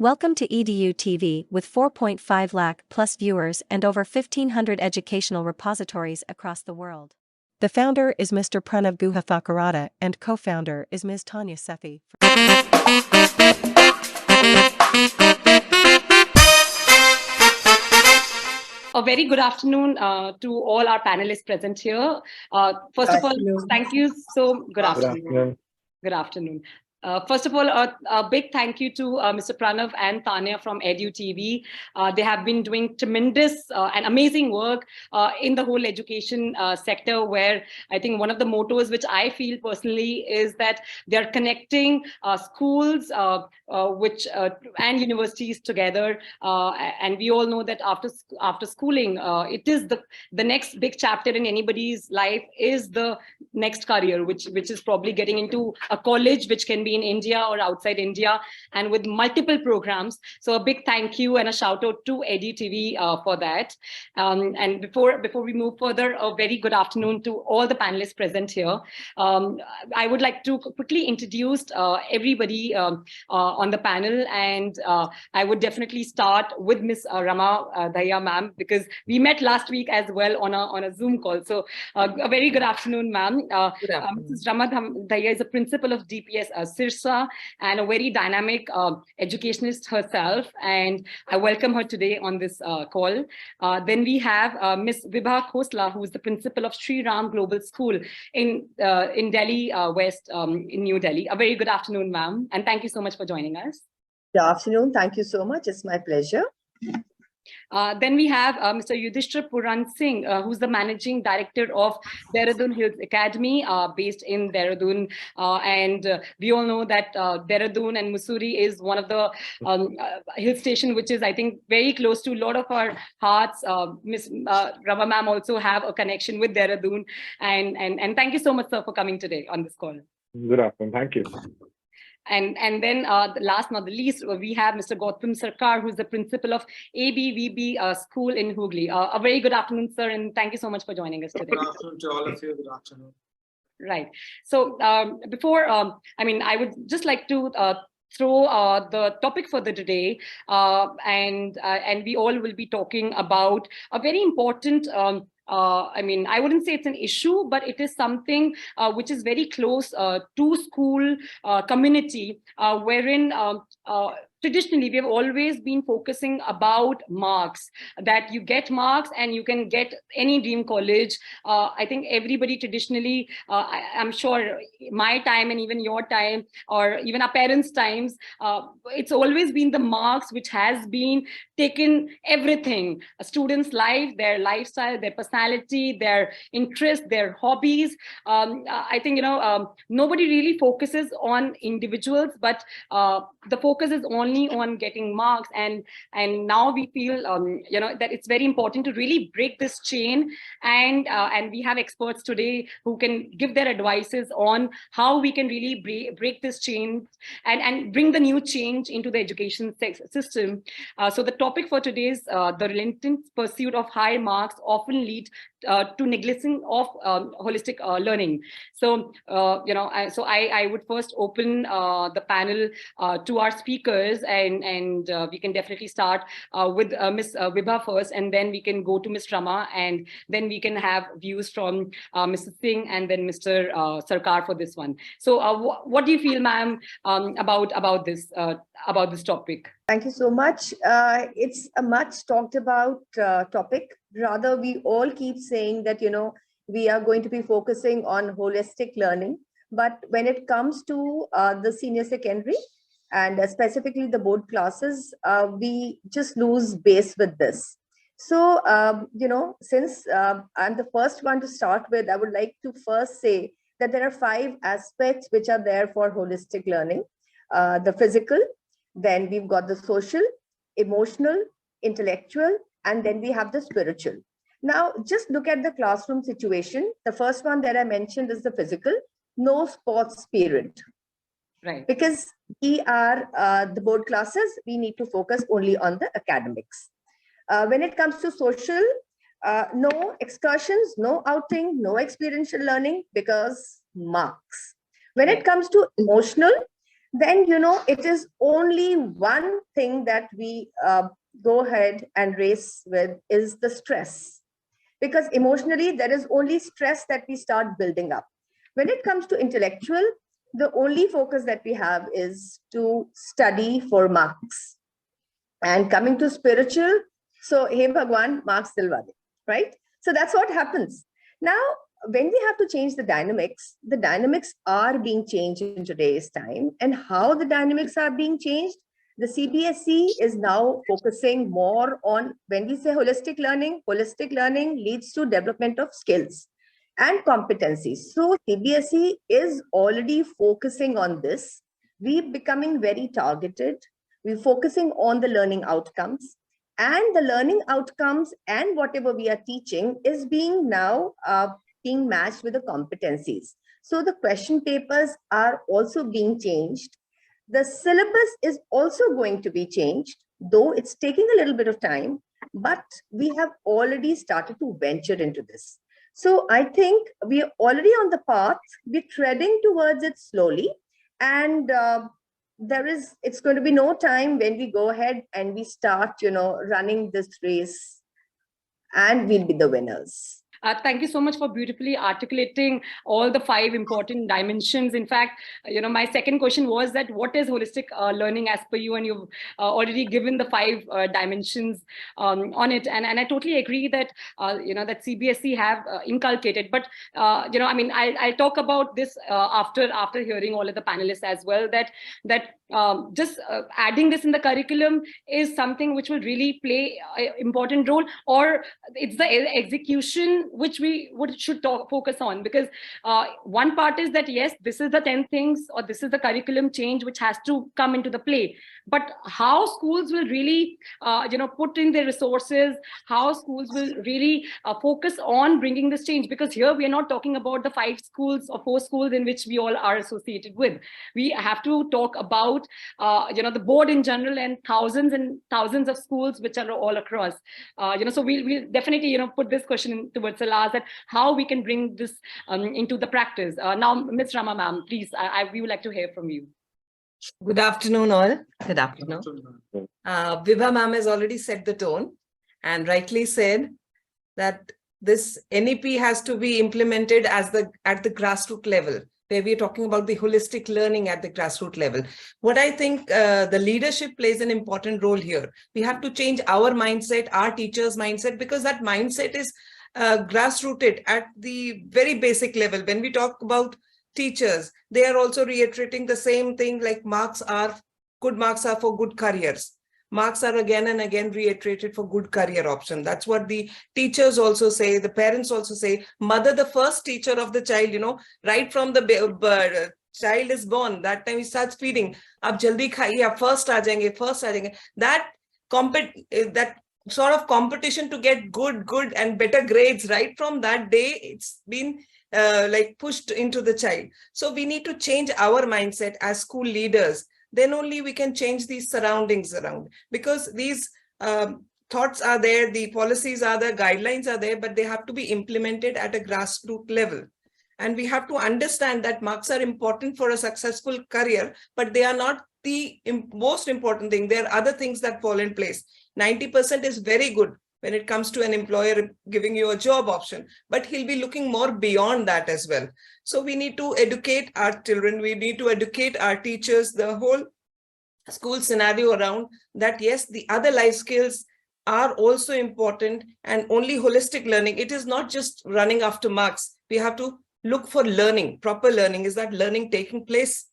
Welcome to EDU TV with 4.5 lakh plus viewers and over 1,500 educational repositories across the world. The founder is Mr. Pranav Guha and co-founder is Ms. Tanya Sethi. A very good afternoon to all our panelists present here. First of all, thank you so good afternoon. Good afternoon. First of all, a big thank you to Mr. Pranav and Tanya from EDU TV. They have been doing tremendous and amazing work in the whole education sector, where I think one of the mottos which I feel personally is that they're connecting schools and universities together. And we all know that after schooling, it is the next big chapter in anybody's life is the next career, which is probably getting into a college, which can be in India or outside India, and with multiple programs. So a big thank you and a shout out to EDU TV for that. And before we move further, a very good afternoon to all the panelists present here. I would like to quickly introduce everybody on the panel, and I would definitely start with Miss Rama Daya ma'am, because we met last week as well on a Zoom call. So a very good afternoon, ma'am. Mrs. Rama Daya is a principal of DPS Sirsa and a very dynamic educationist herself, and I welcome her today on this call. Then we have Miss Vibha Khosla, who is the principal of Sri Ram Global School in Delhi West, in New Delhi. A very good afternoon, ma'am, and thank you so much for joining us. Good afternoon. Thank you so much. It's my pleasure. Then we have Mr. Yudhishthir Puran Singh, who's the managing director of Dehradun Hills Academy, based in Dehradun. And we all know that Dehradun and Mussoorie is one of the hill station, which is, I think, very close to a lot of our hearts. Miss Rama ma'am also have a connection with Dehradun. And thank you so much, sir, for coming today on this call. Good afternoon. Thank you. And then last not the least, we have Mr. Gautam Sarkar, who's the principal of ABVB School in Hooghly. A very good afternoon, sir, and thank you so much for joining us today. Good afternoon to all of you. Good afternoon. Right. So before, I would just like to throw the topic for the today, and we all will be talking about a very important I wouldn't say it's an issue, but it is something which is very close to school community, wherein traditionally, we have always been focusing about marks, that you get marks and you can get any dream college. I think everybody traditionally, I'm sure my time and even your time, or even our parents' times, it's always been the marks which has been taken everything. A student's life, their lifestyle, their personality, their interests, their hobbies. I think, nobody really focuses on individuals, but the focus is only on getting marks, and now we feel that it's very important to really break this chain, and we have experts today who can give their advices on how we can really break this chain and bring the new change into the education system. So the topic for today is the relentless pursuit of high marks often lead to neglecting of holistic learning. So I would first open the panel to our speakers, and we can definitely start with Ms. Vibha first, and then we can go to Ms. Rama, and then we can have views from Mr. Singh and then Mr. Sarkar for this one. So what do you feel, ma'am, about this topic? Thank you so much. It's a much talked about topic. Rather, we all keep saying that, we are going to be focusing on holistic learning. But when it comes to the senior secondary and specifically the board classes, we just lose base with this. So, since I'm the first one to start with, I would like to first say that there are 5 aspects which are there for holistic learning. The physical, then we've got the social, emotional, intellectual, and then we have the spiritual. Now, just look at the classroom situation. The first one that I mentioned is the physical, no sports period. Right. Because we are the board classes, we need to focus only on the academics. When it comes to social, no excursions, no outing, no experiential learning, because marks. When it comes to emotional, then, it is only one thing that we go ahead and race with is the stress. Because emotionally, there is only stress that we start building up. When it comes to intellectual, the only focus that we have is to study for marks. And coming to spiritual, so hey Bhagwan, marks dilwa de, right? So that's what happens. Now, when we have to change the dynamics are being changed in today's time. And how the dynamics are being changed, the CBSE is now focusing more on, when we say holistic learning leads to development of skills and competencies. So CBSE is already focusing on this. We're becoming very targeted. We're focusing on the learning outcomes, and the learning outcomes and whatever we are teaching is being now being matched with the competencies. So the question papers are also being changed. The syllabus is also going to be changed, though it's taking a little bit of time, but we have already started to venture into this. So I think we're already on the path, we're treading towards it slowly, and it's going to be no time when we go ahead and we start, running this race, and we'll be the winners. Thank you so much for beautifully articulating all the 5 important dimensions. In fact, my second question was that what is holistic learning as per you? And you've already given the 5 dimensions on it. And I totally agree that, that CBSE have inculcated. But, I'll talk about this after hearing all of the panelists as well, that just adding this in the curriculum is something which will really play an important role, or it's the execution which we should focus on. Because one part is that, yes, this is the 10 things, or this is the curriculum change which has to come into the play. But how schools will really, put in their resources, how schools will really focus on bringing this change. Because here we are not talking about the 5 schools or 4 schools in which we all are associated with. We have to talk about, the board in general, and thousands of schools which are all across. So we'll definitely, put this question towards the last, that how we can bring this into the practice. Now, Ms. Rama ma'am, please, we would like to hear from you. Good afternoon, all. Good afternoon. Vibha ma'am has already set the tone and rightly said that this NEP has to be implemented at the grassroots level, where we're talking about the holistic learning at the grassroots level. What I think the leadership plays an important role here. We have to change our mindset, our teachers' mindset, because that mindset is grassrooted at the very basic level. When we talk about teachers, they are also reiterating the same thing, like good marks are for good careers. Marks are again and again reiterated for good career option. That's what the teachers also say, the parents also say. Mother, the first teacher of the child, right from the child is born, that time he starts feeding. Ab jaldi khaiye, ab first aa jayenge. That sort of competition to get good and better grades, right from that day, it's been pushed into the child. So we need to change our mindset as school leaders. Then only we can change these surroundings around, because these thoughts are there, the policies are there, guidelines are there, but they have to be implemented at a grassroots level. And we have to understand that marks are important for a successful career, but they are not the most important thing. There are other things that fall in place. 90% is very good when it comes to an employer giving you a job option, but he'll be looking more beyond that as well. So we need to educate our children, we need to educate our teachers, the whole school scenario around that, yes, the other life skills are also important, and only holistic learning. It is not just running after marks. We have to look for learning, proper learning. Is that learning taking place?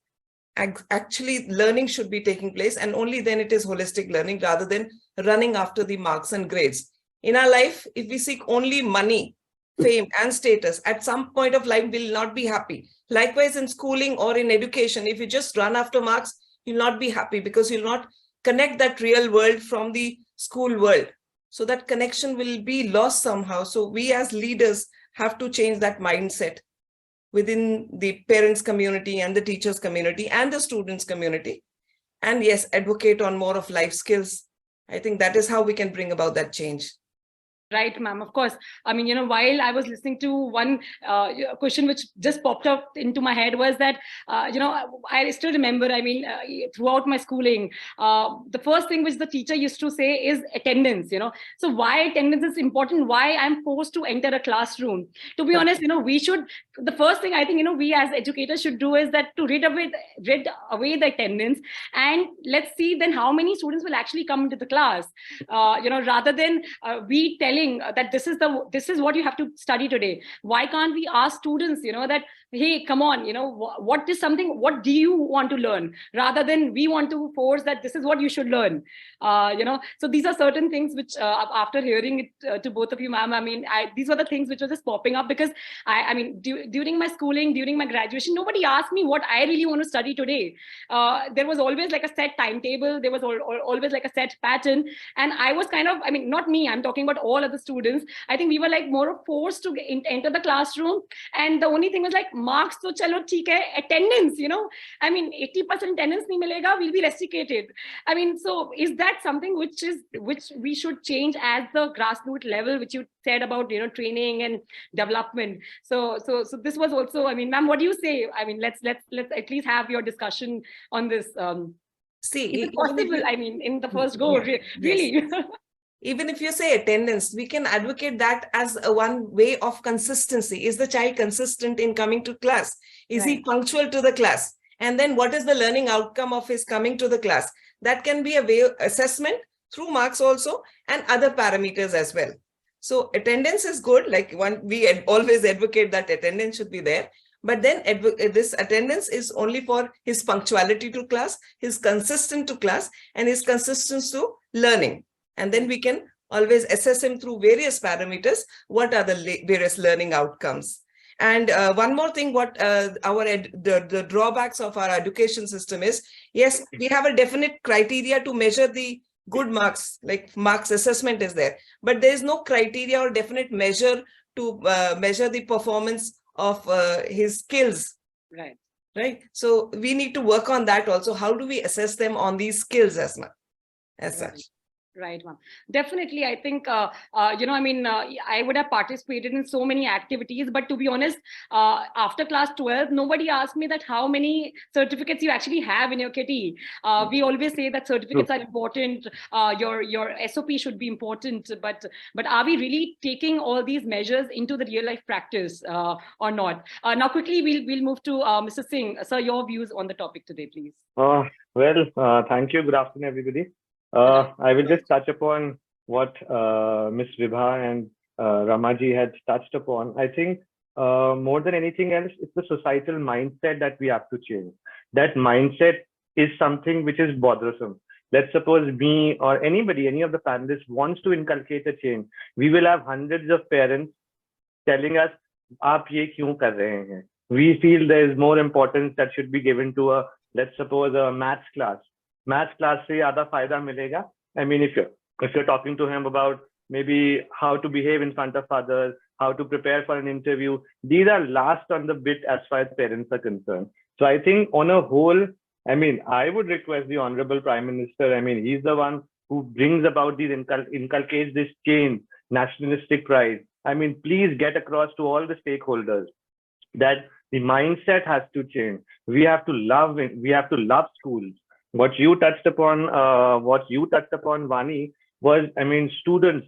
Actually, learning should be taking place, and only then it is holistic learning, rather than running after the marks and grades. In our life, if we seek only money, fame and status, at some point of life, we'll not be happy. Likewise, in schooling or in education, if you just run after marks, you'll not be happy, because you'll not connect that real world from the school world. So that connection will be lost somehow. So we as leaders have to change that mindset within the parents community and the teachers community and the students community. And yes, advocate on more of life skills. I think that is how we can bring about that change. Right, ma'am. Of course. I mean, while I was listening to one question which just popped up into my head was that, I still remember, I mean, throughout my schooling, the first thing which the teacher used to say is attendance. So why attendance is important, why I'm forced to enter a classroom. To be honest, the first thing I think, we as educators should do is that to rid away the attendance, and let's see then how many students will actually come into the class, rather than we telling that this is what you have to study today. Why can't we ask students, that, hey, come on, what do you want to learn, rather than we want to force that this is what you should learn. So these are certain things which, after hearing it to both of you, ma'am, I mean, these were the things which were just popping up, because I mean, during my schooling, during my graduation, nobody asked me what I really want to study today. There was always like a set timetable, there was always like a set pattern, and I was kind of, I mean, not me, I'm talking about all other students. I think we were like more forced to enter the classroom, and the only thing was like, marks to chalo theek hai, attendance, I mean, 80% attendance nahi milega, we'll be rusticated. I mean, so is that something which we should change at the grassroots level, which you said about, training and development? So this was also, I mean, ma'am, what do you say? I mean, let's at least have your discussion on this. See, is it possible? I mean, in the first go, really? Yes. Even if you say attendance, we can advocate that as one way of consistency. Is the child consistent in coming to class? Is he punctual to the class? And then what is the learning outcome of his coming to the class? That can be a way of assessment through marks also, and other parameters as well. So attendance is good. Like we always advocate that attendance should be there. But then this attendance is only for his punctuality to class, his consistent to class, and his consistency to learning. And then we can always assess him through various parameters. What are the various learning outcomes? And one more thing, what the drawbacks of our education system is, yes, we have a definite criteria to measure the good marks, like marks assessment is there, but there is no criteria or definite measure to measure the performance of his skills. Right. So we need to work on that also. How do we assess them on these skills as such? Right, ma'am. Definitely. I think, I mean, I would have participated in so many activities, but to be honest, after class 12, nobody asked me that how many certificates you actually have in your kitty. We always say that certificates are important. Your SOP should be important, but are we really taking all these measures into the real life practice or not? Now, quickly, we'll move to Mr. Singh. Sir, your views on the topic today, please. Thank you. Good afternoon, everybody. I will just touch upon what Ms. Vibha and Ramaji had touched upon. I think more than anything else, it's the societal mindset that we have to change. That mindset is something which is bothersome. Let's suppose me or anybody, any of the panelists wants to inculcate a change. We will have hundreds of parents telling us, "Aap ye kyun kar rahe hain?" We feel there is more importance that should be given to a, let's suppose, a maths class. Maths class se zyada fayda milega. I mean, if you're talking to him about maybe how to behave in front of others, how to prepare for an interview, these are last on the bit as far as parents are concerned. So I think on a whole, I mean, I would request the Honorable Prime Minister, I mean, he's the one who brings about these, inculcates this change, nationalistic pride. I mean, please get across to all the stakeholders that the mindset has to change. We have to love it. We have to love schools. What you touched upon, Vani, was, I mean, students.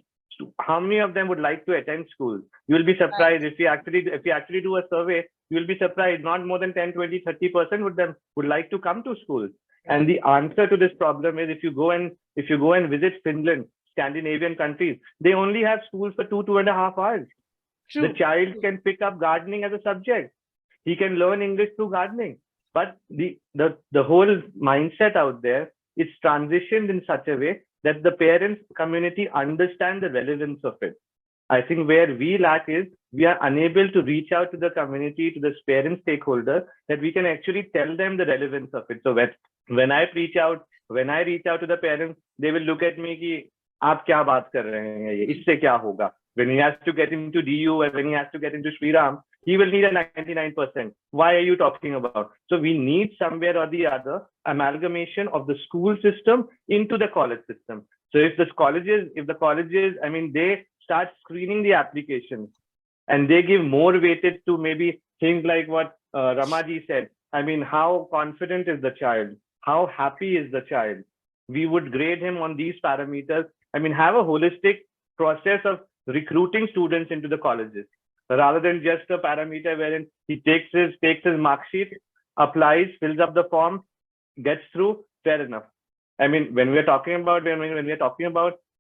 How many of them would like to attend school? You will be surprised if you actually do a survey. You will be surprised. Not more than 10, 20, 30% would like to come to school. And the answer to this problem is, if you go and visit Finland, Scandinavian countries, they only have schools for 2.5 hours. The child can pick up gardening as a subject. He can learn English through gardening. But the whole mindset out there is transitioned in such a way that the parents community understand the relevance of it. I think where we lack is we are unable to reach out to the community, to the parent stakeholder, that we can actually tell them the relevance of it. So when I reach out to the parents, they will look at me ki, "Aap kya baat kar rahe hain? Isse kya hoga?" When he has to get into DU and when he has to get into Shriram, he will need a 99%. Why are you talking about? So we need somewhere or the other amalgamation of the school system into the college system. So if the colleges, I mean, they start screening the applications and they give more weightage to maybe things like what Ramaji said. I mean, how confident is the child? How happy is the child? We would grade him on these parameters. I mean, have a holistic process of recruiting students into the colleges rather than just a parameter wherein he takes his mark sheet, applies, fills up the form, gets through. Fair enough. I mean, when we are talking about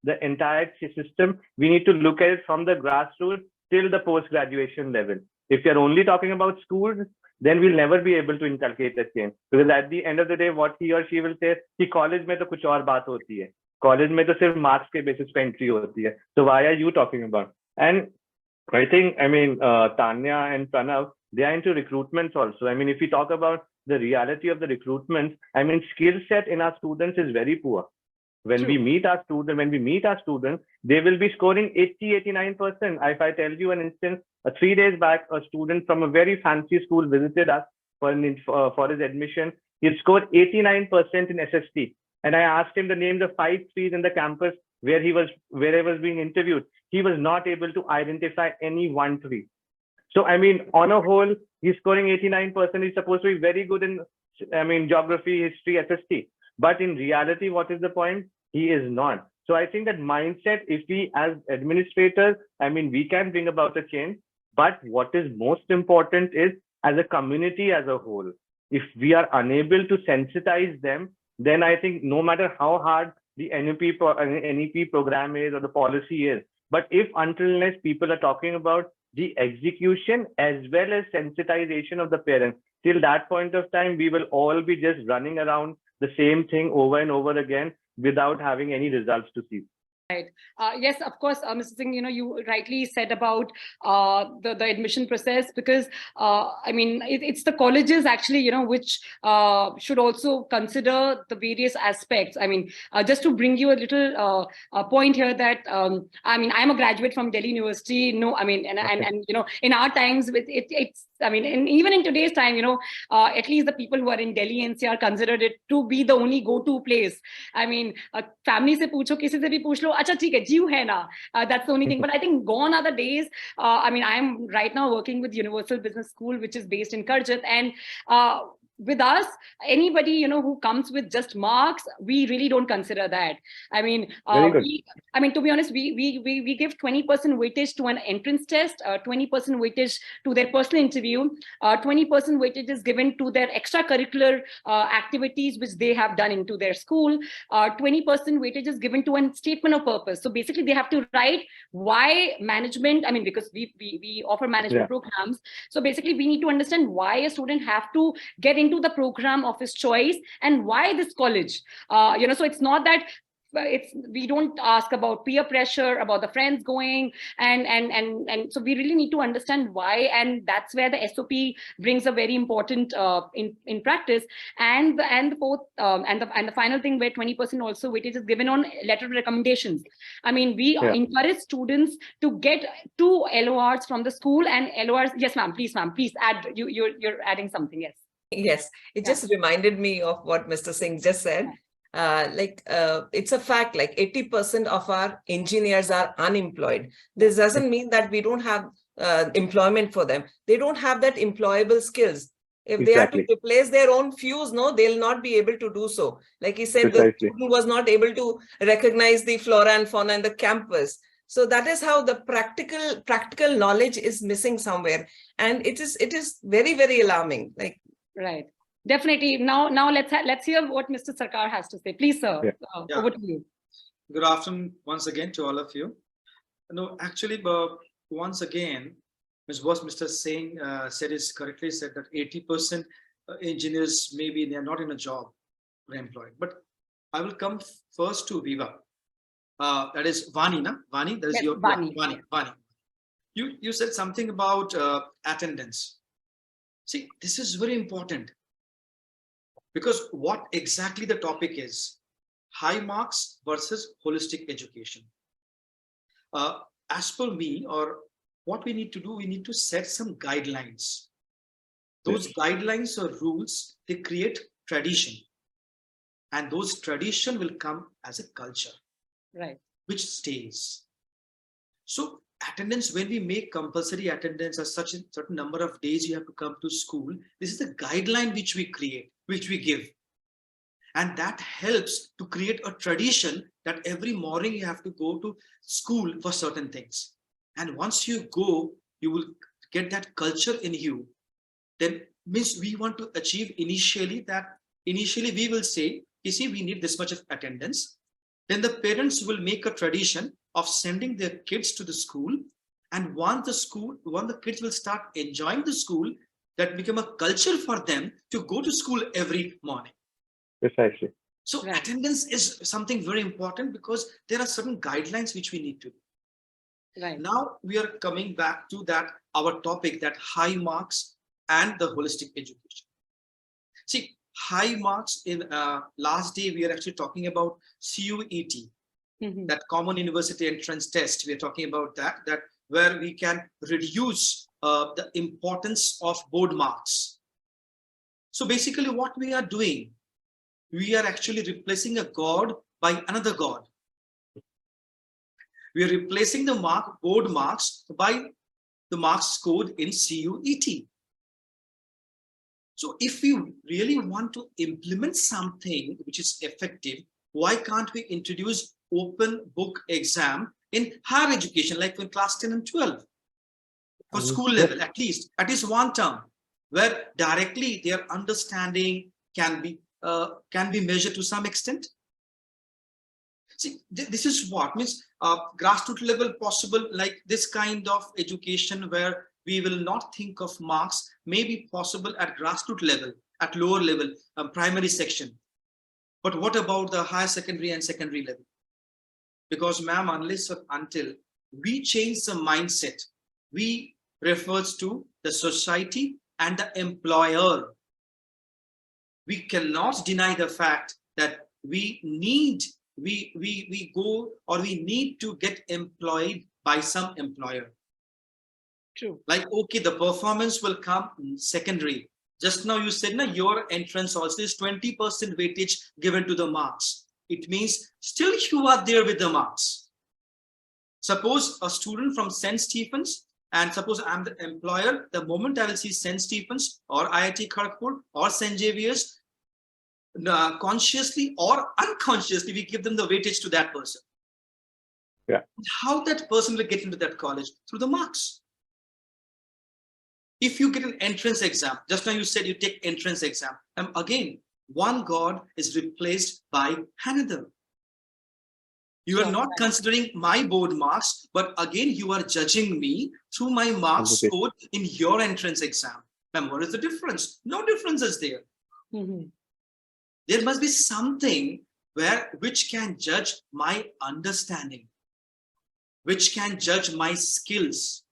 the entire system, we need to look at it from the grassroots till the post-graduation level. If you're only talking about schools, then we'll never be able to inculcate that change. Because at the end of the day, what he or she will say, कि college में तो कुछ और बात होती है. College में तो सिर्फ marks के basis पे entry होती है. So why are you talking about? And I think, I mean, Tanya and Pranav, they are into recruitments also. I mean, if we talk about the reality of the recruitments, I mean, skill set in our students is very poor. When we meet our students, they will be scoring 80-89%. If I tell you an instance, 3 days back, a student from a very fancy school visited us for his admission. He scored 89% in SST. And I asked him to name the 5 trees in the campus where he was being interviewed. He was not able to identify any one tree. So, I mean, on a whole, he's scoring 89%. He's supposed to be very good in, I mean, geography, history, SST. But in reality, what is the point? He is not. So I think that mindset, if we as administrators, I mean, we can bring about a change. But what is most important is as a community as a whole, if we are unable to sensitize them, then I think no matter how hard the NEP program is or the policy is, but if until unless people are talking about the execution as well as sensitization of the parents, till that point of time, we will all be just running around the same thing over and over again without having any results to see. Right. Yes, of course, Mr. Singh, you rightly said about the admission process, because I mean, it's the colleges actually, which should also consider the various aspects. I mean, just to bring you a little point here that, I mean, I'm a graduate from Delhi University. No, I mean, and in our times, it's I mean, even in today's time, at least the people who are in Delhi NCR considered it to be the only go-to place. I mean, family se pucho, kisi se bhi puch lo, acha theek hai, jeev hai na. That's the only thing. But I think gone are the days. I mean, I'm right now working with Universal Business School, which is based in Karjat, and with us, anybody who comes with just marks, we really don't consider that. I mean, to be honest, we give 20% weightage to an entrance test, 20% weightage to their personal interview, 20% weightage is given to their extracurricular activities which they have done into their school, 20% weightage is given to a statement of purpose. So basically, they have to write why management. I mean, because we offer management programs. So basically, we need to understand why a student have to get into the program of his choice and why this college. So it's not that we don't ask about peer pressure, about the friends going, and so we really need to understand why, and that's where the SOP brings a very important in practice. And the fourth and the final thing, where 20% also weightage is given on letter of recommendations. I mean, we encourage students to get 2 LORs from the school, and LORs. Yes, ma'am. Please add. You're adding something. Yes. Yes, it just reminded me of what Mr. Singh just said. It's a fact, like 80% of our engineers are unemployed. This doesn't mean that we don't have employment for them. They don't have that employable skills. If they are to replace their own fuse, no, they'll not be able to do so. Like he said, the student was not able to recognize the flora and fauna in the campus. So that is how the practical knowledge is missing somewhere. And it is very, very alarming. Right. Definitely. Now let's hear what Mr. Sarkar has to say. Please, sir. Over to you. Good afternoon once again to all of you. No, actually, once again, what Mr. Singh said is correctly said, that 80% engineers, maybe they are not in a job or employed. But I will come first to Viva. That is Vani, na? Vani, that is your Vani. Vani. You said something about attendance. See, this is very important, because what exactly the topic is, high marks versus holistic education. As per me, or what we need to do, we need to set some guidelines. Those guidelines or rules, they create tradition. And those tradition will come as a culture, right, which stays. So attendance, when we make compulsory attendance as such a certain number of days you have to come to school, this is the guideline which we create, which we give. And that helps to create a tradition that every morning you have to go to school for certain things. And once you go, you will get that culture in you. Then means we want to achieve initially we will say, you see, we need this much of attendance. Then the parents will make a tradition of sending their kids to the school. And once the kids will start enjoying the school, that become a culture for them to go to school every morning. Precisely. So Right. attendance is something very important because there are certain guidelines which we need to do. Right. Now we are coming back to that, our topic, that high marks and the holistic education. See, high marks in last day, we are actually talking about CUET, that Common University Entrance Test. We are talking about that where we can reduce the importance of board marks. So basically what we are doing, we are actually replacing a god by another god. We are replacing the board marks by the marks scored in CUET. So if we really want to implement something which is effective, why can't we introduce open book exam in higher education, like in class 10 and 12? For school level, at least one term, where directly their understanding can be measured to some extent. See, this is what means grassroots level possible, like this kind of education where we will not think of marks may be possible at grassroots level, at lower level, primary section. But what about the higher secondary and secondary level? Because ma'am, unless or until we change the mindset, we refers to the society and the employer. We cannot deny the fact that we need to get employed by some employer. True. Like, okay, the performance will come secondary. Just now you said, your entrance also is 20% weightage given to the marks. It means still you are there with the marks. Suppose a student from St. Stephen's, and suppose I'm the employer, the moment I will see St. Stephen's or IIT Kharagpur or St. Xavier's, consciously or unconsciously, we give them the weightage to that person. Yeah. How that person will get into that college? Through the marks. If you get an entrance exam, just now you said you take entrance exam, and again, one god is replaced by another. You are not considering my board marks, but again, you are judging me through my marks scored in your entrance exam. And what is the difference? No difference is there. There must be something which can judge my understanding, which can judge my skills.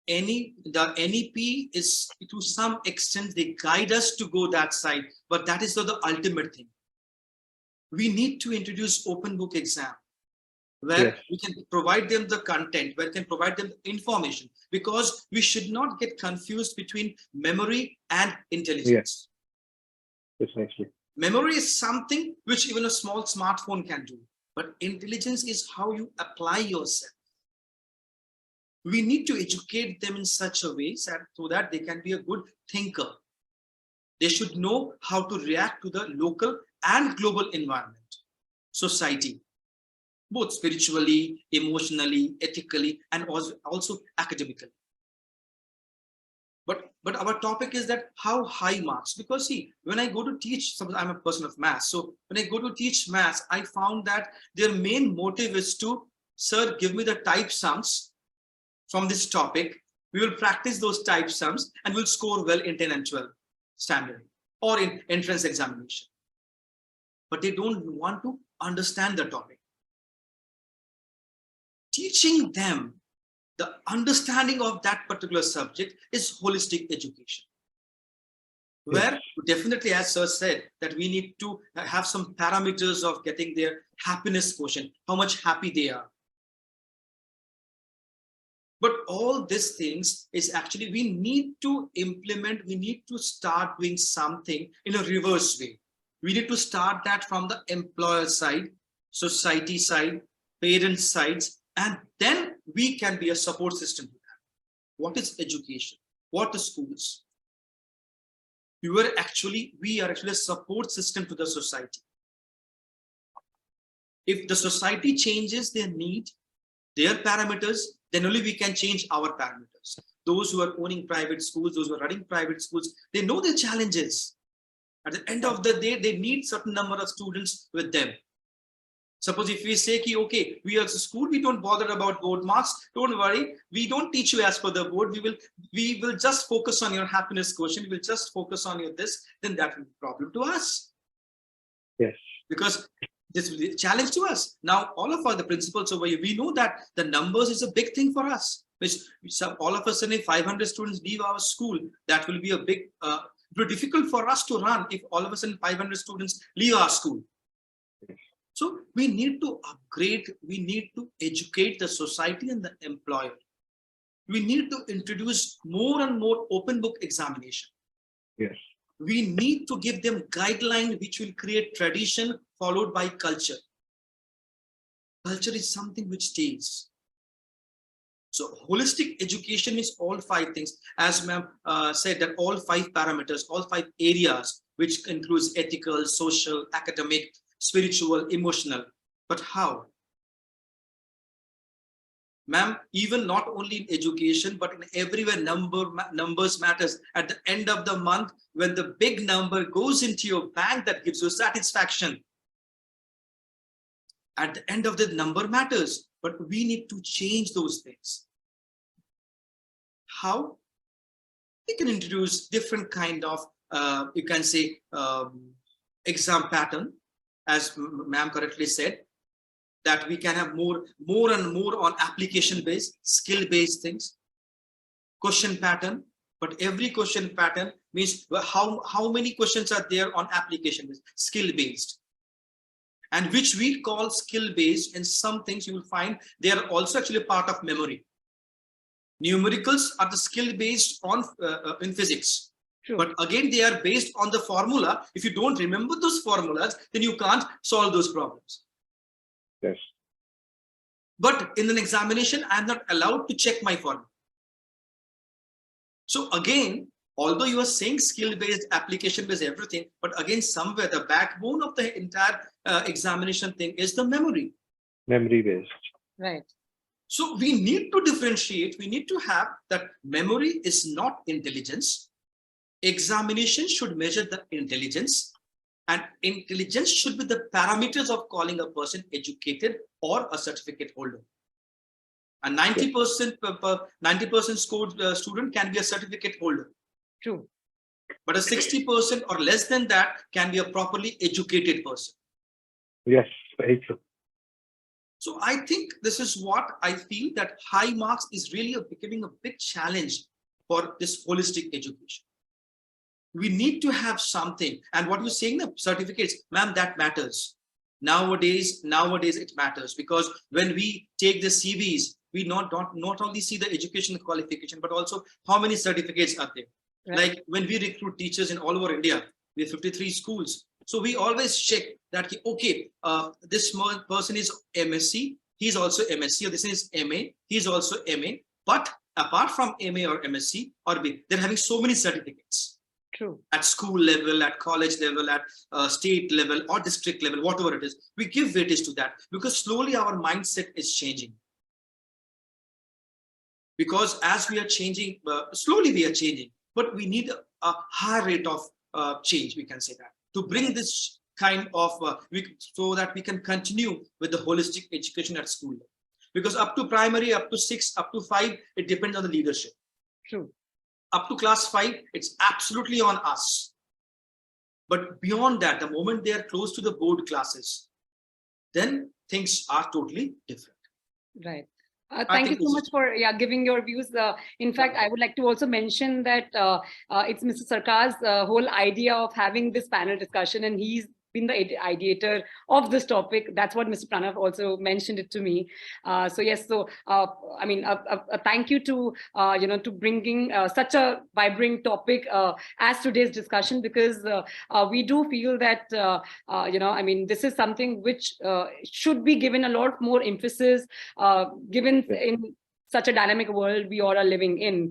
The NEP is, to some extent, they guide us to go that side, but that is not the ultimate thing. We need to introduce open book exam, where we can provide them the content, where we can provide them information, because we should not get confused between memory and intelligence. Precisely. Memory is something which even a small smartphone can do, but intelligence is how you apply yourself. We need to educate them in such a way so that they can be a good thinker. They should know how to react to the local and global environment, society, both spiritually, emotionally, ethically, and also academically. But our topic is that how high marks, because see, when I go to teach, suppose I'm a person of maths, so when I go to teach maths, I found that their main motive is to, sir, give me the type sums from this topic. We will practice those type sums and we'll score well in 10 and 12 standard or in entrance examination. But they don't want to understand the topic. Teaching them the understanding of that particular subject is holistic education. Where definitely, as sir said, that we need to have some parameters of getting their happiness quotient, how much happy they are. But all these things is actually, we need to implement, we need to start doing something in a reverse way. We need to start that from the employer side, society side, parent sides, And then we can be a support system to them. What is education? What is schools? We are actually a support system to the society. If the society changes their need, their parameters, then only we can change our parameters. Those who are owning private schools, those who are running private schools, they know their challenges. At the end of the day, they need certain number of students with them. Suppose if we say, okay, we are a school, we don't bother about board marks, don't worry, we don't teach you as per the board, we will just focus on your happiness quotient, we will just focus on your this, then that will be a problem to us. Yes. Because this will be a challenge to us. Now, all of us, the principals over here, we know that the numbers is a big thing for us. Which all of a sudden, if 500 students leave our school, that will be a big, difficult for us to run if all of a sudden 500 students leave our school. So we need to upgrade, we need to educate the society and the employer. We need to introduce more and more open book examination. Yes. We need to give them guidelines which will create tradition followed by culture. Culture is something which stays. So holistic education is all 5 things. As ma'am said, that all 5 parameters, all 5 areas, which includes ethical, social, academic, spiritual, emotional. But how? Ma'am, even not only in education, but in everywhere, numbers matters. At the end of the month, when the big number goes into your bank, that gives you satisfaction. At the end of the number matters, but we need to change those things. How? We can introduce different kind of, you can say, exam pattern, as ma'am correctly said, that we can have more and more on application-based, skill-based things, question pattern, but every question pattern means how many questions are there on application-based, skill-based, and which we call skill-based. And some things you will find they are also actually part of memory. Numericals are the skill-based on in physics. True. But again, they are based on the formula. If you don't remember those formulas, then you can't solve those problems. Yes. But in an examination, I'm not allowed to check my formula. So again, although you are saying skill-based, application-based, everything, but again, somewhere the backbone of the entire examination thing is the memory. Memory-based. Right. So we need to differentiate. We need to have that memory is not intelligence. Examination should measure the intelligence, and intelligence should be the parameters of calling a person educated or a certificate holder. A 90% scored student can be a certificate holder. True. But a 60% or less than that can be a properly educated person. Yes, very true. So I think this is what I feel, that high marks is really becoming a big challenge for this holistic education. We need to have something. And what you're saying, the certificates, ma'am, that matters. Nowadays it matters, because when we take the CVs, we not only see the education qualification, but also how many certificates are there. Right. Like when we recruit teachers in all over India, we have 53 schools. So we always check that, okay, this person is MSc, he's also MSc, or this is MA, he's also MA. But apart from MA or MSc or B, they're having so many certificates. True. At school level, at college level, at state level or district level, whatever it is, we give weightage to that, because slowly our mindset is changing. Because as we are changing, slowly we are changing, but we need a high rate of change, we can say that, to bring this kind of, so that we can continue with the holistic education at school. Because up to primary, up to 6, up to 5, it depends on the leadership. True. Up to class 5, it's absolutely on us. But beyond that, the moment they are close to the board classes, then things are totally different. Right. Thank you so much for giving your views. In fact, I would like to also mention that it's Mr. Sarkar's whole idea of having this panel discussion, and he's been the ideator of this topic. That's what Mr. Pranav also mentioned it to me. So yes, so I mean, a thank you to to bringing such a vibrant topic as today's discussion, because we do feel that I mean, this is something which should be given a lot more emphasis, given in such a dynamic world we all are living in.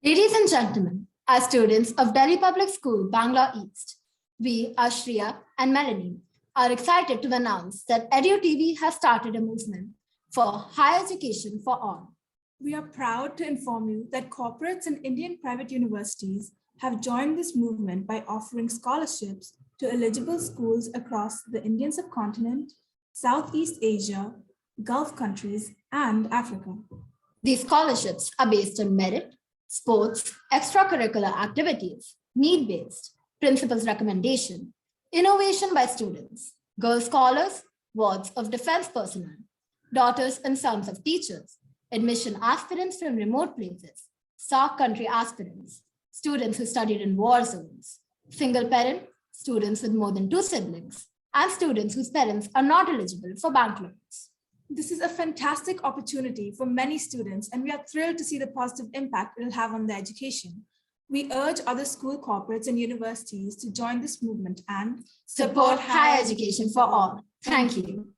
Ladies and gentlemen, as students of Delhi Public School, Bangla East, we, Ashriya and Melanie, are excited to announce that EDU TV has started a movement for higher education for all. We are proud to inform you that corporates and Indian private universities have joined this movement by offering scholarships to eligible schools across the Indian subcontinent, Southeast Asia, Gulf countries, and Africa. These scholarships are based on merit, sports, extracurricular activities, need-based, principal's recommendation, innovation by students, girl scholars, wards of defense personnel, daughters and sons of teachers, admission aspirants from remote places, SAARC country aspirants, students who studied in war zones, single parent, students with more than 2 siblings, and students whose parents are not eligible for bank loans. This is a fantastic opportunity for many students, and we are thrilled to see the positive impact it will have on their education. We urge other school corporates and universities to join this movement and support higher education for all. Thank you.